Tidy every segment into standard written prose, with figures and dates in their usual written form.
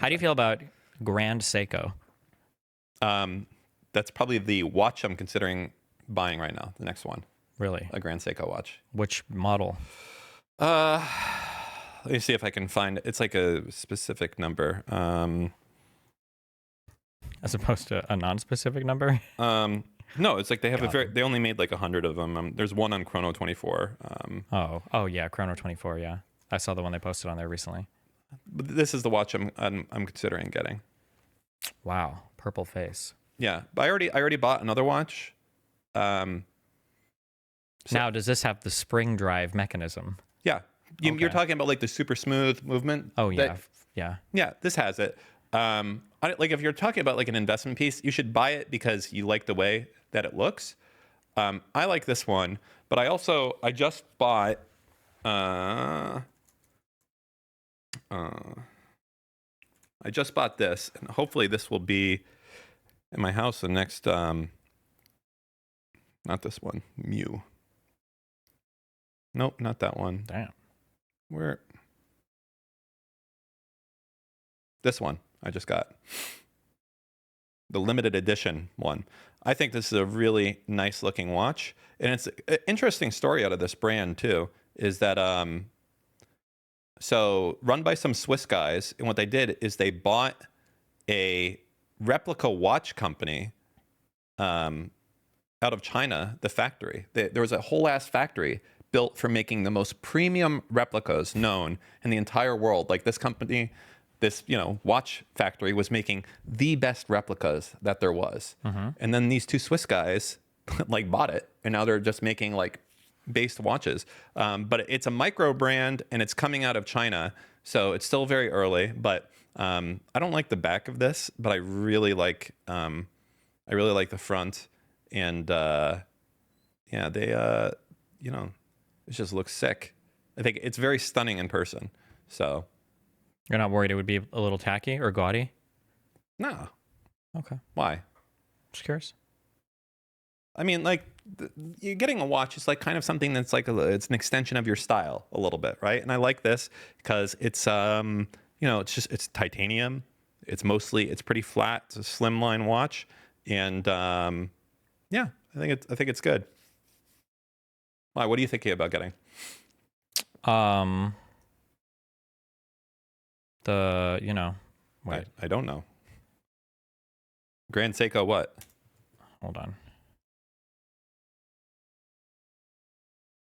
How do you feel about Grand Seiko? That's probably the watch I'm considering buying right now. The next one, Really? a Grand Seiko watch. Which model? Let me see if I can find it. It's like a specific number. As opposed to a non-specific number? No, it's like they have they only made like 100 of them. There's one on Chrono 24. Oh yeah, Chrono 24. Yeah, I saw the one they posted on there recently. But this is the watch I'm considering getting. Wow, purple face. Yeah, but I already bought another watch. Now, does this have the spring drive mechanism? Yeah, you're talking about like the super smooth movement. Oh yeah, yeah. Yeah, this has it. Like if you're talking about like an investment piece, you should buy it because you like the way that it looks. I like this one, but I just bought. I just bought this, and hopefully this will be in my house the next. Not this one, Mew. Nope, not that one. Damn. Where? This one I just got. The limited edition one. I think this is a really nice looking watch. And it's an interesting story out of this brand too, is that so run by some Swiss guys, and what they did is they bought a replica watch company out of China, the factory. There was a whole ass factory built for making the most premium replicas known in the entire world. Like this company, this watch factory was making the best replicas that there was. And then these two Swiss guys like bought it, and now they're just making like based watches. But it's a micro brand, and it's coming out of China, so it's still very early. But I don't like the back of this, but I really like the front, and they it just looks sick. I think it's very stunning in person. So You're not worried it would be a little tacky or gaudy? no. Okay. Why? Just curious. I mean, like, you're getting a watch. It's like kind of something that's like it's an extension of your style a little bit, right? And I like this because it's it's titanium. It's pretty flat. It's a slimline watch, and yeah, I think it's good. Why? What are you thinking about getting? Wait, I don't know. Grand Seiko what? hold on.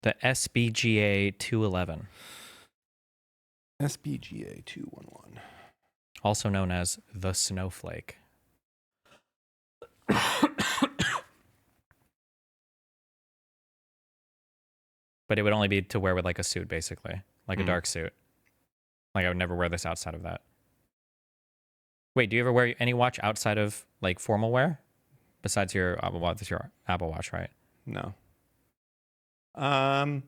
The SBGA 211, SBGA 211. also known as the Snowflake. But it would only be to wear with like a suit, basically, like a dark suit. Like I would never wear this outside of that. Wait, do you ever wear any watch outside of like formal wear, besides your Apple Watch? This your Apple Watch, right? No. Not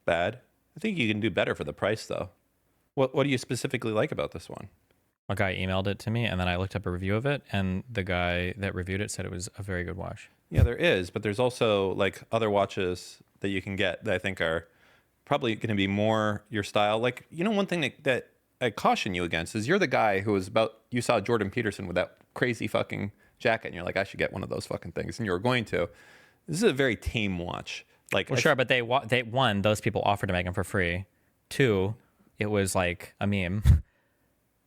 bad. I think you can do better for the price, though. What do you specifically like about this one? A guy emailed it to me, and then I looked up a review of it, and the guy that reviewed it said it was a very good watch. Yeah, there is, but there's also like other watches that you can get that I think are probably going to be more your style. Like, one thing that I caution you against is you're the guy who you saw Jordan Peterson with that crazy fucking jacket, and you're like, I should get one of those fucking things, and you were going to. This is a very tame watch. Like, well, sure, but they one, those people offered to make them for free. Two, it was like a meme.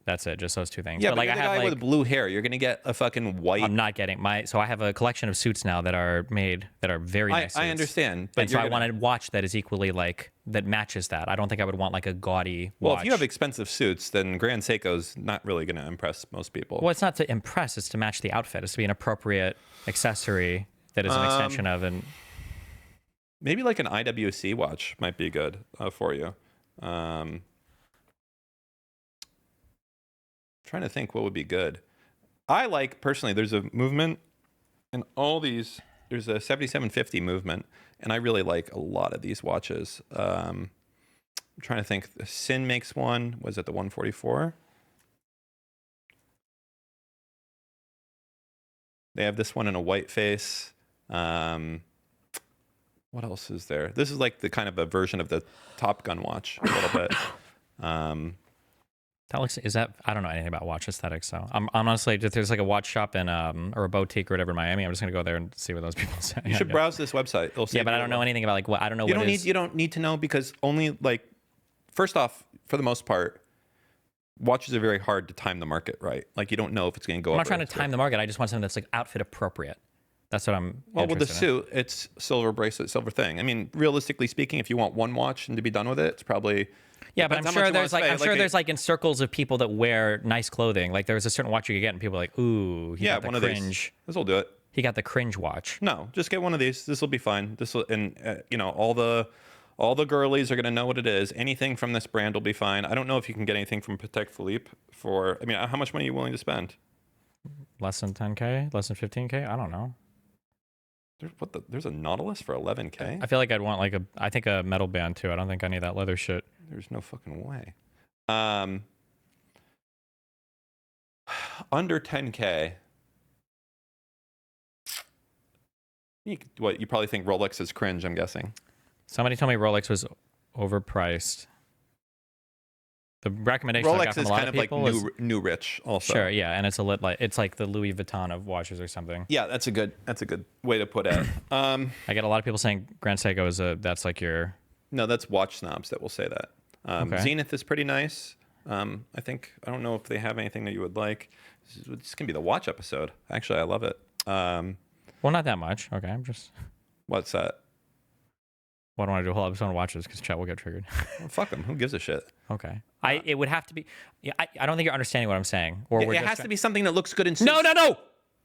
That's it, just those two things. Yeah, but like you're the guy with blue hair. You're gonna get a fucking white. I'm not getting so I have a collection of suits now that are made that are very nice. I understand, but so I want a watch that is equally that matches that. I don't think I would want like a gaudy watch. Well, if you have expensive suits, then Grand Seiko's not really gonna impress most people. Well, it's not to impress; it's to match the outfit. It's to be an appropriate accessory that is an extension of an. Maybe like an IWC watch might be good for you. Trying to think what would be good. I like personally. There's a movement, and all these. There's a 7750 movement, and I really like a lot of these watches. I'm trying to think. Sin makes one. Was it the 144? They have this one in a white face. What else is there? This is like the kind of a version of the Top Gun watch a little bit. That looks, is that, I don't know anything about watch aesthetics, so I'm honestly, if there's like a watch shop in, or a boutique or whatever in Miami, I'm just gonna go there and see what those people say. You should browse this website. It'll Yeah, but I don't know anything about like what, I don't know what is. You don't need to know because only like, first off, for the most part, watches are very hard to time the market, right? Like you don't know if it's going to go I'm up. not trying to time the market. I just want something that's like outfit appropriate. That's what I'm Well, with the interested in. suit, it's silver bracelet, silver thing. I mean, realistically speaking, if you want one watch and to be done with it, it's probably... Yeah, but I'm depends how much sure you there's wanna like, I'm spend. sure Like there's like in circles of people that wear nice clothing. Like there's a certain watch you could get and people are like, ooh, he got the one of cringe. these. This will do it. He got the cringe watch. No, just get one of these. This will be fine. This will, and you know, all the girlies are going to know what it is. Anything from this brand will be fine. I don't know if you can get anything from Patek Philippe for, I mean, how much money are you willing to spend? Less than 10K? Less than 15K? I don't know. There's a Nautilus for 11K? I feel like I'd want like I think a metal band too. I don't think I need that leather shit. There's no fucking way. Under 10K. You probably think Rolex is cringe, I'm guessing. Somebody told me Rolex was overpriced. The recommendation I got Rolex from is a lot kind of of like people new rich also. sure, yeah, and it's it's like the Louis Vuitton of watches or something. Yeah, that's a good way to put it. I get a lot of people saying Grand Seiko is that's like your... No, that's watch snobs that will say that. Okay. Zenith is pretty nice. I don't know if they have anything that you would like. This can be the watch episode. Actually, I love it. Well, not that much. Okay, I'm just... What's that? Well, I don't want to do a whole episode on watches because chat will get triggered. Well, fuck them. Who gives a shit? Okay. It would have to be... Yeah, I don't think you're understanding what I'm saying. Or It has to be something that looks good in suits. No!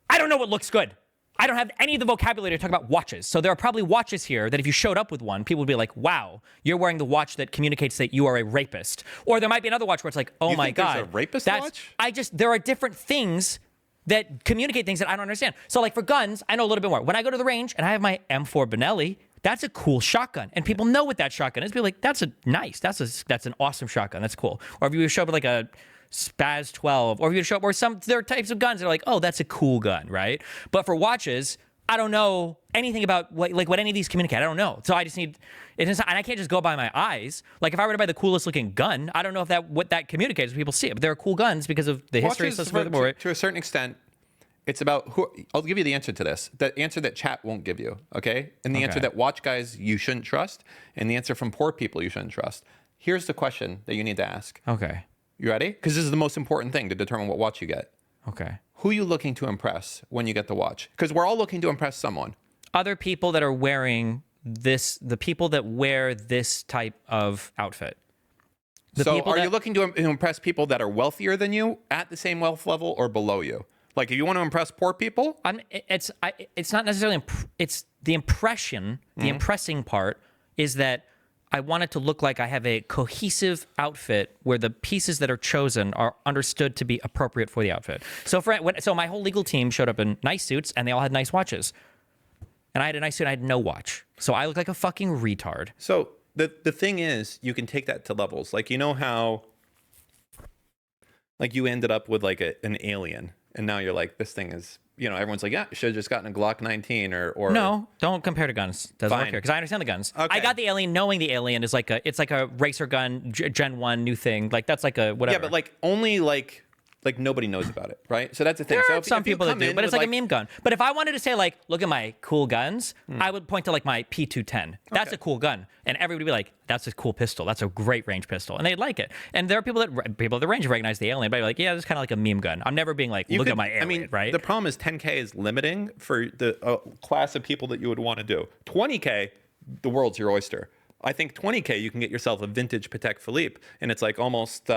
I don't know what looks good. I don't have any of the vocabulary to talk about watches. So there are probably watches here that if you showed up with one, people would be like, wow, you're wearing the watch that communicates that you are a rapist. Or there might be another watch where it's like, oh You my think there's God. a rapist watch? There are different things that communicate things that I don't understand. So like for guns, I know a little bit more. When I go to the range and I have my M4 Benelli, that's a cool shotgun. And people know what that shotgun is. People are like, that's an awesome shotgun. That's cool. Or if you show up with like a Spaz 12, or if you show up where there are types of guns that are like, oh, that's a cool gun, right? But for watches, I don't know anything about what any of these communicate. I don't know. So I just need, and I can't just go by my eyes. Like if I were to buy the coolest looking gun, I don't know if what that communicates when people see it. But there are cool guns because of the history. Watches, to a certain extent, it's about who. I'll give you the answer to this. The answer that chat won't give you, okay? And the answer that watch guys you shouldn't trust, and the answer from poor people you shouldn't trust. Here's the question that you need to ask. Okay. You ready? Because this is the most important thing to determine what watch you get. Okay. Who are you looking to impress when you get the watch? Because we're all looking to impress someone. Other people that are wearing this, the people that wear this type of outfit. So are you looking to impress people that are wealthier than you, at the same wealth level, or below you? Like if you want to impress poor people? It's not necessarily, it's the impression, the impressing part is that I want it to look like I have a cohesive outfit where the pieces that are chosen are understood to be appropriate for the outfit. So so my whole legal team showed up in nice suits and they all had nice watches. And I had a nice suit and I had no watch. So I look like a fucking retard. So the thing is, you can take that to levels. Like, you know how like you ended up with like an alien and now you're like, this thing is, you know, everyone's like, yeah, you should have just gotten a Glock 19 or no, don't compare to guns. Doesn't work here because I understand the guns. Okay. I got the alien knowing the alien is like it's like a racer gun, Gen 1 new thing. Like that's like a whatever. Yeah, but like only like nobody knows about it, right? So that's the thing. There So are if some you people that come do, in but it's with, like a meme gun. But if I wanted to say like, look at my cool guns, I would point to like my P210. That's a cool gun, and everybody would be like, that's a cool pistol. That's a great range pistol, and they'd like it. And there are people at the range recognize the alien, but like, yeah, this is kind of like a meme gun. I'm never being like, look at my alien, I mean, right? The problem is 10K is limiting for the class of people that you would want to do. 20K, the world's your oyster. I think 20K, you can get yourself a vintage Patek Philippe, and it's like almost,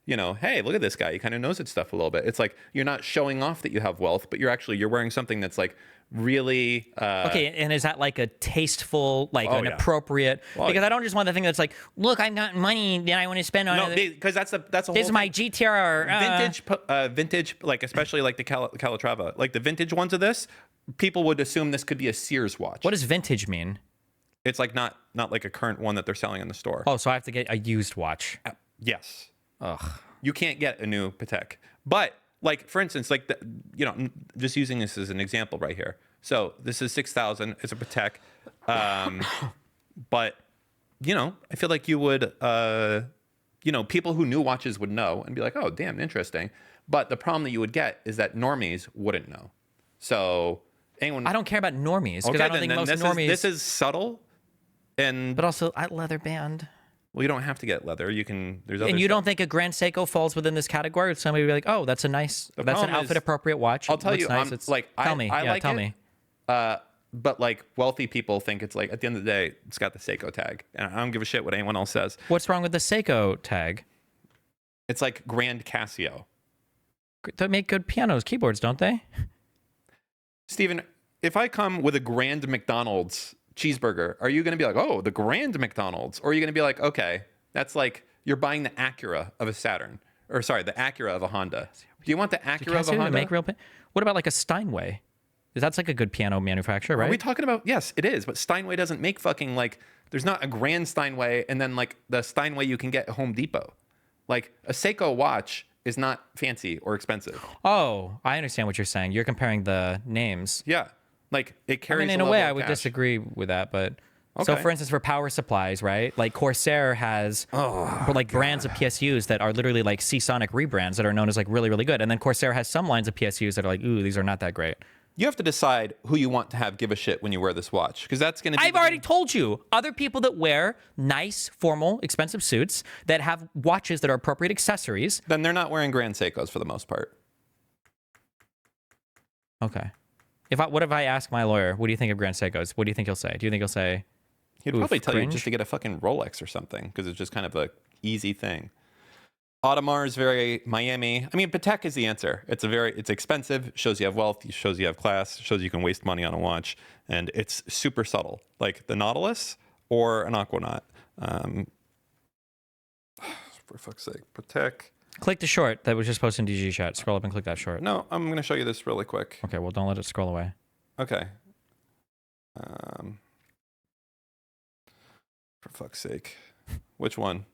you know, hey, look at this guy. He kind of knows his stuff a little bit. It's like you're not showing off that you have wealth, but you're wearing something that's like really okay, and is that like a tasteful, like appropriate? Because I don't just want the thing that's like, look, I've got money that I want to spend on. No, because that's a whole. This is my GTR vintage, like especially like the Calatrava, like the vintage ones of this. People would assume this could be a Sears watch. What does vintage mean? It's like not like a current one that they're selling in the store. Oh, so I have to get a used watch. Yes. Ugh. You can't get a new Patek. But like for instance, like just using this as an example right here. So this is 6,000. It's a Patek. But you know, I feel like you would people who knew watches would know and be like, oh, damn, interesting. But the problem that you would get is that normies wouldn't know. So anyone, I don't care about normies because okay, I don't think most normies. this is subtle, and But also, leather band. well, you don't have to get leather. You can. There's other And you stuff. don't think a Grand Seiko falls within this category? Somebody would be like, "Oh, that's that's an problem is- outfit appropriate watch." I'll tell Looks you, nice. I'm, It's, like, tell me, I like tell it. me. But like wealthy people think it's like at the end of the day, it's got the Seiko tag, and I don't give a shit what anyone else says. What's wrong with the Seiko tag? It's like Grand Casio. They make good pianos, keyboards, don't they? Steven, if I come with a Grand McDonald's cheeseburger, are you going to be like, oh, the Grand McDonald's? Or are you going to be like, okay, that's like you're buying the Acura of a Saturn. Or sorry, the Acura of a Honda. Do you want the Acura of a Honda? Make real what about like a Steinway? That's like a good piano manufacturer, right? Are we talking about, yes, it is. But Steinway doesn't make fucking like, there's not a Grand Steinway and then like the Steinway you can get at Home Depot. Like a Seiko watch is not fancy or expensive. Oh, I understand what you're saying. You're comparing the names. Yeah. Like it carries in a level way, of I would cash. disagree with that, but so Okay. for instance, for power supplies, right? Like Corsair has brands of PSUs that are literally like Seasonic rebrands that are known as like really, really good. And then Corsair has some lines of PSUs that are like, ooh, these are not that great. You have to decide who you want to have give a shit when you wear this watch, because that's going to be. I've already told you, other people that wear nice, formal, expensive suits that have watches that are appropriate accessories. Then they're not wearing Grand Seikos for the most part. Okay. What if I ask my lawyer, what do you think of Grand Seikos? What do you think he'll say? Do you think he'll say, He'd oof, probably tell you cringe? just to get a fucking Rolex or something, because it's just kind of a easy thing. Audemars is very Miami. I mean, Patek is the answer. It's expensive, shows you have wealth, shows you have class, shows you can waste money on a watch, and it's super subtle, like the Nautilus or an Aquanaut. For fuck's sake, Patek. Click the short that was just posted in DG chat. Scroll up and click that short. No, I'm going to show you this really quick. Okay, well, don't let it scroll away. Okay. For fuck's sake. Which one?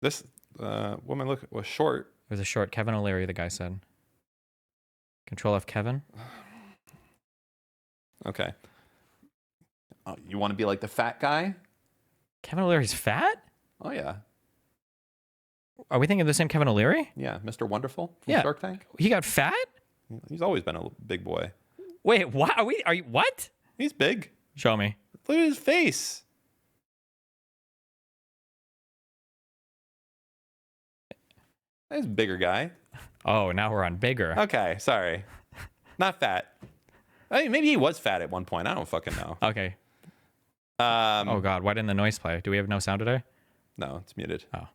This woman was short. It was a short. Kevin O'Leary, the guy said. Control F Kevin. Okay. Oh, you want to be like the fat guy? Kevin O'Leary's fat? Oh, yeah. Are we thinking of the same Kevin O'Leary? Yeah, Mr. Wonderful from Yeah. Shark Tank. He got fat? He's always been a big boy. Wait, what? Are you, what? He's big. Show me. Look at his face. He's a bigger guy. Oh, now we're on bigger. Okay, sorry. Not fat. I mean, maybe he was fat at one point. I don't fucking know. Okay. Oh, God. Why didn't the noise play? Do we have no sound today? No, it's muted. Oh.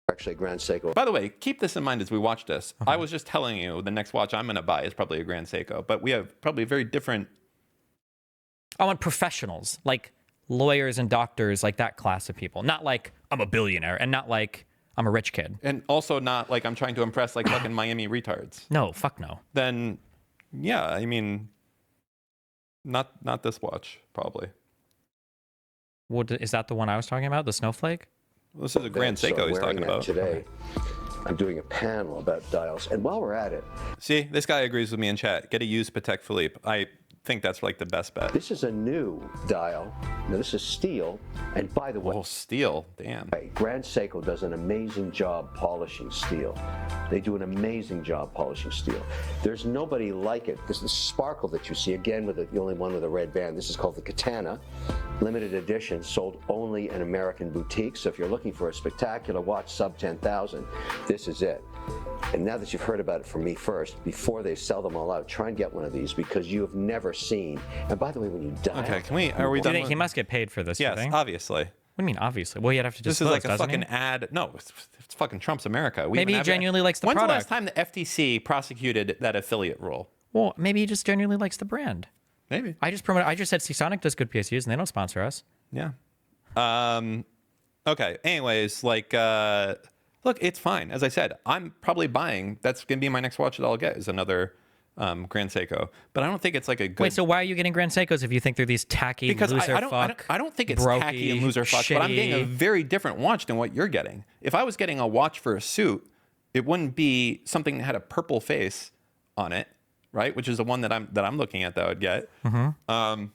Actually, Grand Seiko. By the way, keep this in mind as we watch this. I was just telling you the next watch I'm going to buy is probably a Grand Seiko, but we have probably very different. I want professionals, like lawyers and doctors, like that class of people. Not like I'm a billionaire and not like I'm a rich kid. And also not like I'm trying to impress like fucking Miami retards. No, fuck no. Then, yeah, I mean, not this watch, probably. What, is that the one I was talking about? The snowflake? This is a Grand Seiko he's talking about. Today, I'm doing a panel about dials. And while we're at it, See, this guy agrees with me in chat. Get a used Patek Philippe. I think that's like the best bet. this is a new dial. Now, this is steel. And by the way, Oh, steel. Damn. Grand Seiko does an amazing job polishing steel. They do an amazing job polishing steel. There's nobody like it. This is the sparkle that you see, again, with the only one with a red band. This is called the Katana. Limited edition, sold only in American boutiques. So if you're looking for a spectacular watch sub 10,000, this is it. And now that you've heard about it from me first, before they sell them all out, try and get one of these because you have never seen. And by the way, when you dial, Okay, are we done? He must get paid for this. Yes, thing. obviously. What do you mean, obviously? Well, you'd have to This disclose, is like a doesn't fucking he? ad. No, it's fucking Trump's America. We Maybe even he have genuinely likes the When's product. the last time the FTC prosecuted that affiliate rule? Well, maybe he just genuinely likes the brand. Maybe. I just said Seasonic does good PSUs and they don't sponsor us. Yeah. Okay. Anyways, like, look, it's fine. As I said, I'm probably buying. That's gonna be my next watch that I'll get is another Grand Seiko. But I don't think it's like a good. Wait, so why are you getting Grand Seikos if you think they're these tacky because loser I don't think it's brokey, tacky and loser fuck. But I'm getting a shitty- very different watch than what you're getting. If I was getting a watch for a suit, it wouldn't be something that had a purple face on it, right? Which is the one that I'm looking at that I would get. Mm-hmm.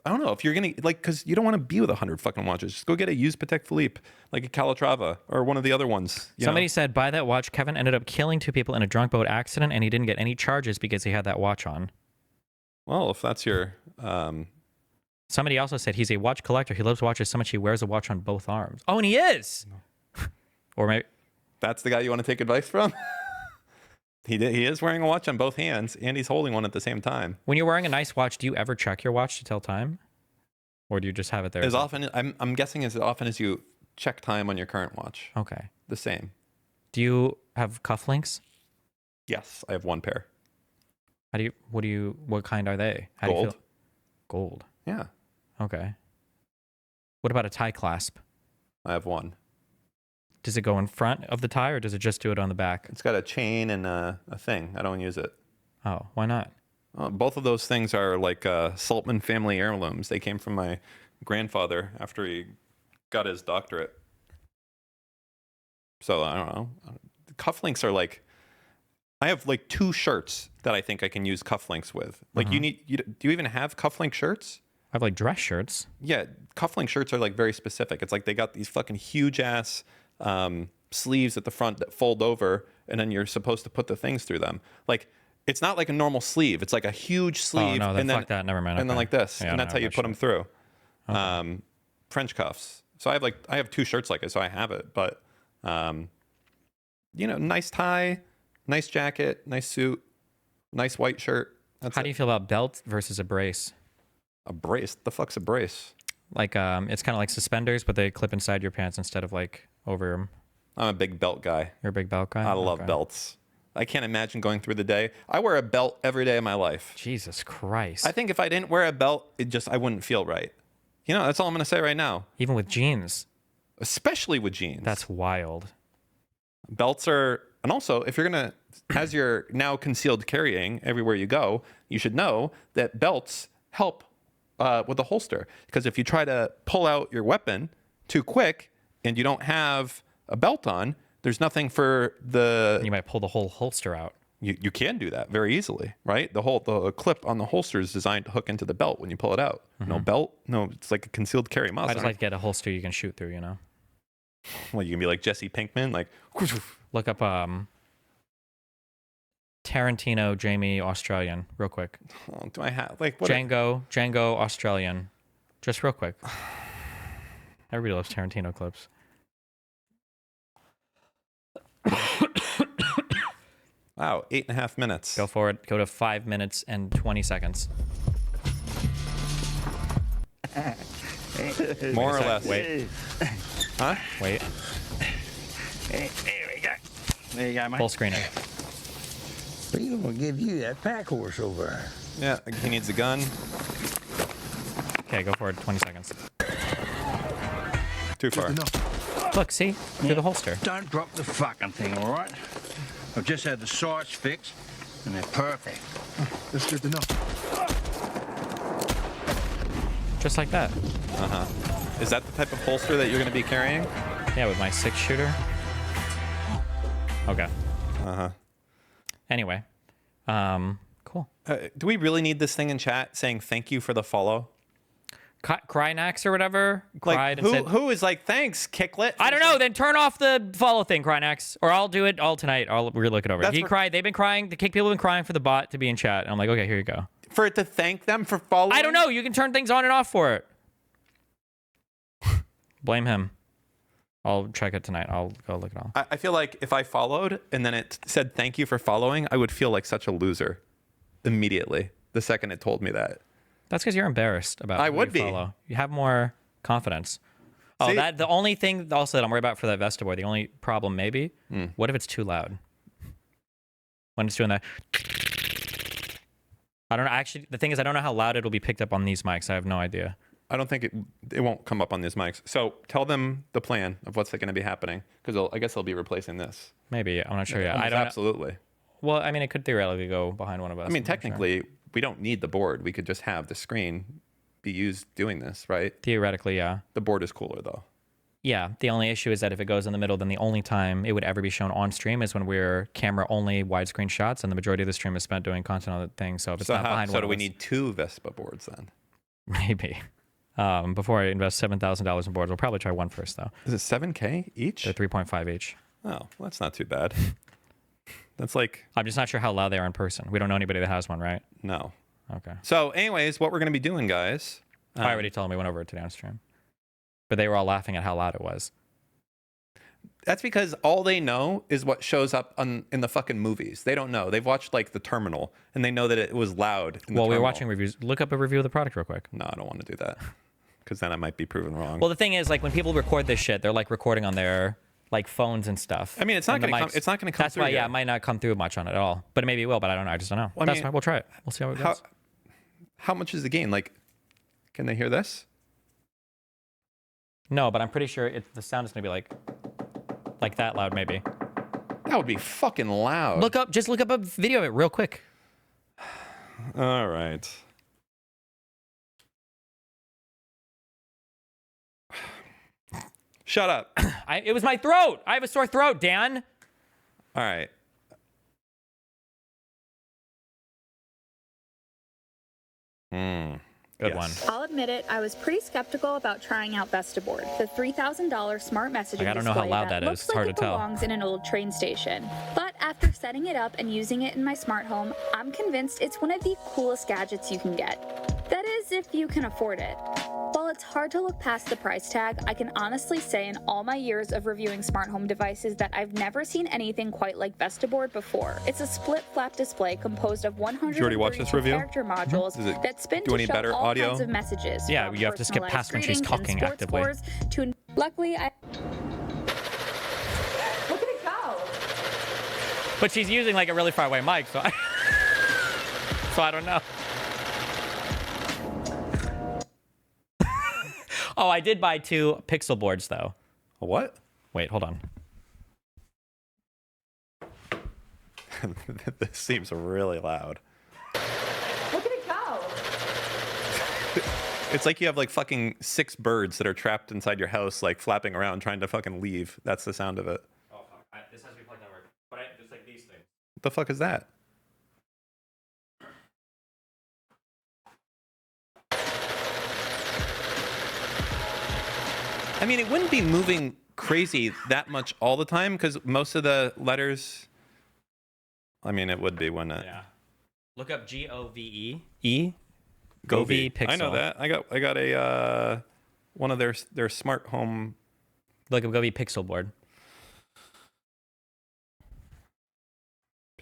I don't know if you're gonna like, because you don't want to be with 100 fucking watches. Just go get a used Patek Philippe, like a Calatrava or one of the other ones. Somebody said, buy that watch. Kevin ended up killing 2 people in a drunk boat accident, and he didn't get any charges because he had that watch on. Well, if that's your Somebody also said he's a watch collector. He loves watches so much he wears a watch on both arms. Oh, and he is. Or maybe that's the guy you want to take advice from. He is wearing a watch on both hands, and he's holding one at the same time. when you're wearing a nice watch, do you ever check your watch to tell time, or do you just have it there? As often, I'm guessing as often as you check time on your current watch. Okay. The same. Do you have cufflinks? Yes, I have one pair. What kind are they? How Do you Gold. feel? Gold. Yeah, Okay. What about a tie clasp? I have one. Does it go in front of the tie, or does it just do it on the back? It's got a chain and a thing. I don't use it. Oh, why not? Both of those things are like Saltman family heirlooms. They came from my grandfather after he got his doctorate. So I don't know. Cufflinks are like, I have like 2 shirts that I think I can use cufflinks with. Like do you even have cufflink shirts? I have like dress shirts. Yeah, cufflink shirts are like very specific. It's like they got these fucking huge ass sleeves at the front that fold over, and then you're supposed to put the things through them. Like it's not like a normal sleeve. It's like a huge sleeve. Oh no, and then, fuck that. Never mind. And then Okay. like this, Yeah, and I that's don't how you have put that them through. French cuffs. So I have 2 shirts like it, so I have it. But nice tie, nice jacket, nice suit, nice white shirt. How do you feel about belt versus a brace? A brace? The fuck's a brace? Like it's kind of like suspenders, but they clip inside your pants instead of like over them. I'm a big belt guy. You're a big belt guy? I love Okay. belts. I can't imagine going through the day. I wear a belt every day of my life. Jesus Christ. I think if I didn't wear a belt, I wouldn't feel right. That's all I'm going to say right now. Even with jeans. Especially with jeans. That's wild. Belts are, and also if you're going to, as you're now concealed carrying everywhere you go, you should know that belts help with the holster. Because if you try to pull out your weapon too quick and you don't have a belt on, there's nothing for the... You might pull the whole holster out. You can do that very easily, right? The clip on the holster is designed to hook into the belt when you pull it out. No belt, it's like a concealed carry muscle. I just like to get a holster you can shoot through, Well, you can be like Jesse Pinkman, like... Look up Tarantino Jamie Australian real quick. Oh, do I have like what? Django Australian, just real quick. Everybody loves Tarantino clips. Wow, 8.5 minutes. Go for it. Go to 5 minutes and 20 seconds. More or less. Wait. Huh? Wait. There we go. There you go, mate. Full screen it. We're gonna give you that pack horse over. Yeah, he needs a gun. Okay, go for it. 20 seconds. Too far. Look, see? Through the holster. Don't drop the fucking thing, all right? I've just had the sights fixed, and they're perfect. That's good to know. Just like that. Is that the type of holster that you're going to be carrying? Yeah, with my 6-shooter. Okay. Anyway. Cool. Do we really need this thing in chat saying thank you for the follow? Crynax or whatever cried and said, who is like, thanks, Kicklet? I don't know. Then turn off the follow thing, Crynax, or I'll do it all tonight. We'll look it over. That's He cried. They've been crying. The Kick people have been crying for the bot to be in chat. And I'm like, okay, here you go. For it to thank them for following? I don't know. You can turn things on and off for it. Blame him. I'll check it tonight. I'll go look it all. I feel like if I followed and then it said thank you for following, I would feel like such a loser immediately the second it told me that. That's because you're embarrassed about. I who would you be. follow. You have more confidence. Oh, See? the only thing also that I'm worried about for that Vesta boy, the only problem maybe, what if it's too loud? When it's doing that. I don't know. Actually, the thing is, I don't know how loud it'll be picked up on these mics. I have no idea. I don't think it won't come up on these mics. So tell them the plan of what's going to be happening, because I guess they'll be replacing this. Maybe. I'm not sure yet. I Almost don't. absolutely. Well, I mean, it could theoretically go behind one of us. I mean, I'm not sure. technically, we don't need the board. We could just have the screen be used doing this, right? Theoretically, yeah. The board is cooler, though. Yeah. The only issue is that if it goes in the middle, then the only time it would ever be shown on stream is when we're camera only widescreen shots, and the majority of the stream is spent doing content on the thing. So if it's not behind So one do of we us- need 2 Vespa boards then? Maybe. Before I invest $7,000 in boards, I'll probably try one first, though. Is it 7K each? They're 3.5 each. Oh, well, that's not too bad. That's like... I'm just not sure how loud they are in person. We don't know anybody that has one, right? No. Okay. So anyways, what we're going to be doing, guys... I already told them we went over it today on stream. But they were all laughing at how loud it was. That's because all they know is what shows up in the fucking movies. They don't know. They've watched like The Terminal, and they know that it was loud. Well, we were watching reviews. Look up a review of the product real quick. No, I don't want to do that, because then I might be proven wrong. Well, the thing is, like, when people record this shit, they're like recording on their like phones and stuff. I mean, it's not going to come. It's not going to come. That's through why, yet. yeah, it might not come through much on it at all. But maybe it will. But I don't know. I just don't know. Well, That's fine. We'll try it. We'll see how it goes. How much is the gain? Like, can they hear this? No, but I'm pretty sure the sound is gonna be like that loud, maybe. That would be fucking loud. Just look up a video of it real quick. All right. Shut up. It was my throat. I have a sore throat, Dan. All right. Good one. I'll admit it, I was pretty skeptical about trying out Vestaboard, the $3,000 smart messaging I don't know how display loud that is. looks It's like hard it to tell. belongs in an old train station. But after setting it up and using it in my smart home, I'm convinced it's one of the coolest gadgets you can get. That is, if you can afford it. While it's hard to look past the price tag, I can honestly say in all my years of reviewing smart home devices that I've never seen anything quite like Vestaboard before. It's a split flap display composed of 132 character modules that spin do to any show better all audio? kinds of messages. Yeah, from you have to skip past when she's personalized talking greetings and actively. sports scores luckily, I... Look at it go! But she's using like a really far away mic, so I don't know. Oh, I did buy 2 pixel boards though. A what? Wait, hold on. This seems really loud. Look at it go! It's like you have like fucking 6 birds that are trapped inside your house, like flapping around trying to fucking leave. That's the sound of it. Oh, fuck. This has to be plugged over. But it's like these things. What the fuck is that? I mean, it wouldn't be moving crazy that much all the time because most of the letters. I mean, it would be, wouldn't it? Yeah. Look up Govee. Govee Pixel. I know that. I got a one of their smart home. Look up Govee Pixel board.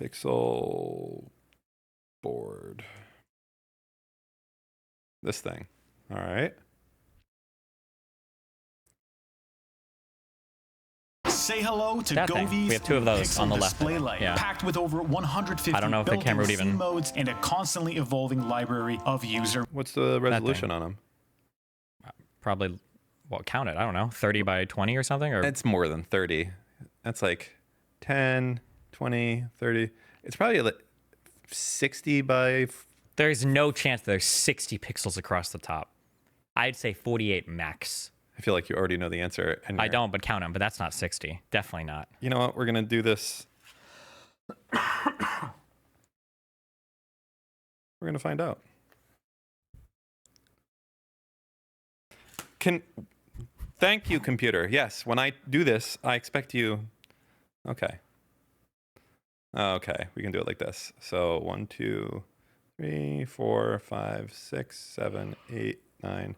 Pixel board. This thing. All right. Say hello to That thing. Govee's We have 2 of those Pixel on the left. display light, Yeah. packed with over 150 I don't know if the built-in camera would scene even- modes and a constantly evolving library of user. What's the resolution on them? Probably, well, count it. I don't know. 30 by 20 or something? Or It's more than 30. That's like 10, 20, 30. It's probably like 60 by... There's no chance there's 60 pixels across the top. I'd say 48 max. I feel like you already know the answer. And I don't, but count them. But that's not 60. Definitely not. You know what? We're going to do this. We're going to find out. Thank you, computer. Yes, when I do this, I expect you... Okay. Okay, we can do it like this. So 1, 2, 3, 4, 5, 6, 7, 8, 9.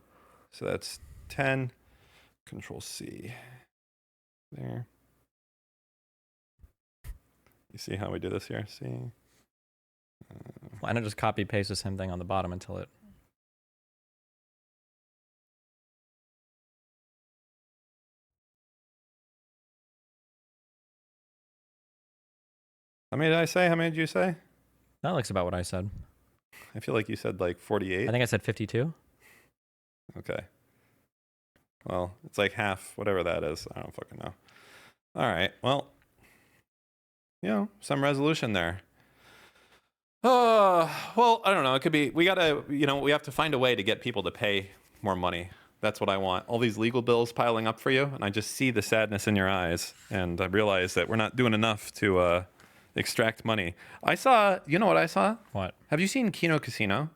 So that's 10. Control C. There. You see how we do this here? See? Why not just copy paste the same thing on the bottom until it... How many did I say? How many did you say? That looks about what I said. I feel like you said like 48. I think I said 52. Okay. Well, it's like half, whatever that is. I don't fucking know. All right. Well, you know, some resolution there. Well, I don't know. It could be, we gotta, you know, we have to find a way to get people to pay more money. That's what I want. All these legal bills piling up for you, and I just see the sadness in your eyes, and I realize that we're not doing enough to extract money. I saw, you know what I saw? What? Have you seen Kino Casino?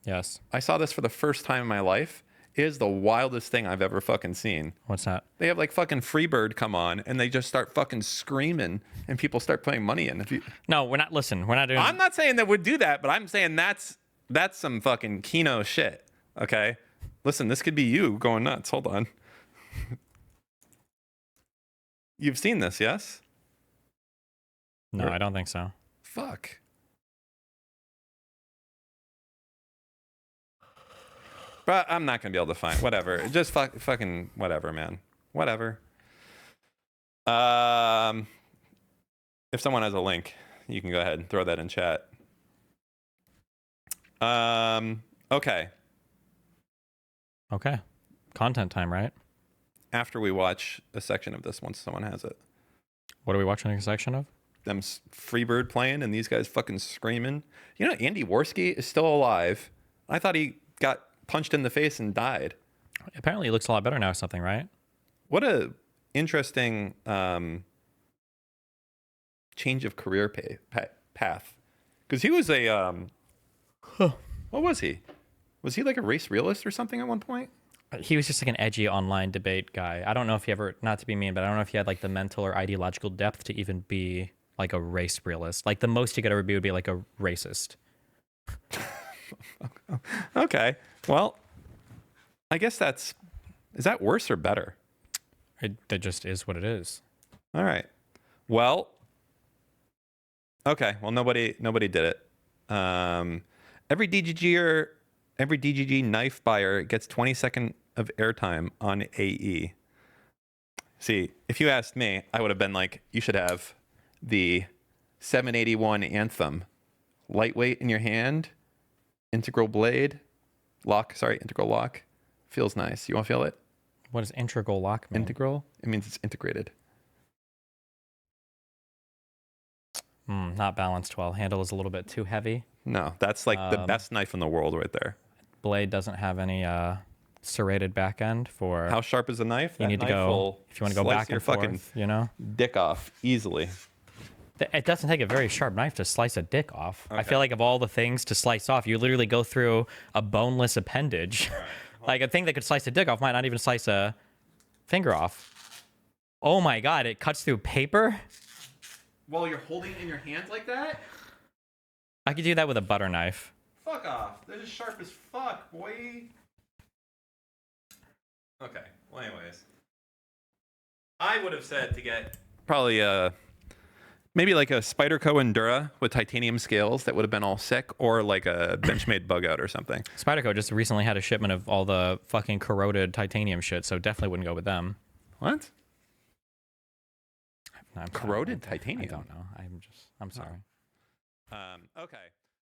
Yes. I saw this for the first time in my life. It is the wildest thing I've ever fucking seen. What's that? They have like fucking Freebird come on and they just start fucking screaming and people start putting money in. No, we're not. Listen, we're not doing. I'm not saying that would do that, but I'm saying that's some fucking Kino shit. Okay, listen, this could be you going nuts. Hold on. You've seen this, yes? No, I don't think so. Fuck. But I'm not gonna be able to find whatever. Just fucking whatever, man. Whatever. If someone has a link, you can go ahead and throw that in chat. Okay. Okay. Content time, right? After we watch a section of this, once someone has it, What are we watching a section of? them Freebird playing and these guys fucking screaming. You know, Andy Worski is still alive. I thought he got punched in the face and died. Apparently, it looks a lot better now or something, right? What a interesting change of career path. Because he was a what was he? Was he like a race realist or something at one point? He was just like an edgy online debate guy. I don't know if he ever, not to be mean, but I don't know if he had like the mental or ideological depth to even be like a race realist. Like the most he could ever be would be like a racist. Okay. Well, I guess is that worse or better? That just is what it is. All right. Well, okay. Well, nobody did it. Every DGG knife buyer gets 20-second of airtime on AE. See, if you asked me, I would have been like, you should have the 781 Anthem, lightweight in your hand, integral lock. Feels nice. You want to feel it? What does integral lock mean? Integral? It means it's integrated. Not balanced well. Handle is a little bit too heavy. No, that's like the best knife in the world right there. Blade doesn't have any serrated back end for. How sharp is the knife? You need to go, if you want to go back and forth, you know? Dick off easily. It doesn't take a very sharp knife to slice a dick off. Okay. I feel like of all the things to slice off, you literally go through a boneless appendage. Right. Like a thing that could slice a dick off might not even slice a finger off. Oh my God, it cuts through paper? While you're holding it in your hands like that? I could do that with a butter knife. Fuck off. They're just sharp as fuck, boy. Okay, well anyways. I would have said to get probably maybe like a Spyderco Endura with titanium scales that would have been all sick, or like a Benchmade Bug Out or something. Spyderco just recently had a shipment of all the fucking corroded titanium shit, so definitely wouldn't go with them. What? No, corroded titanium? I don't know. I'm sorry. Okay.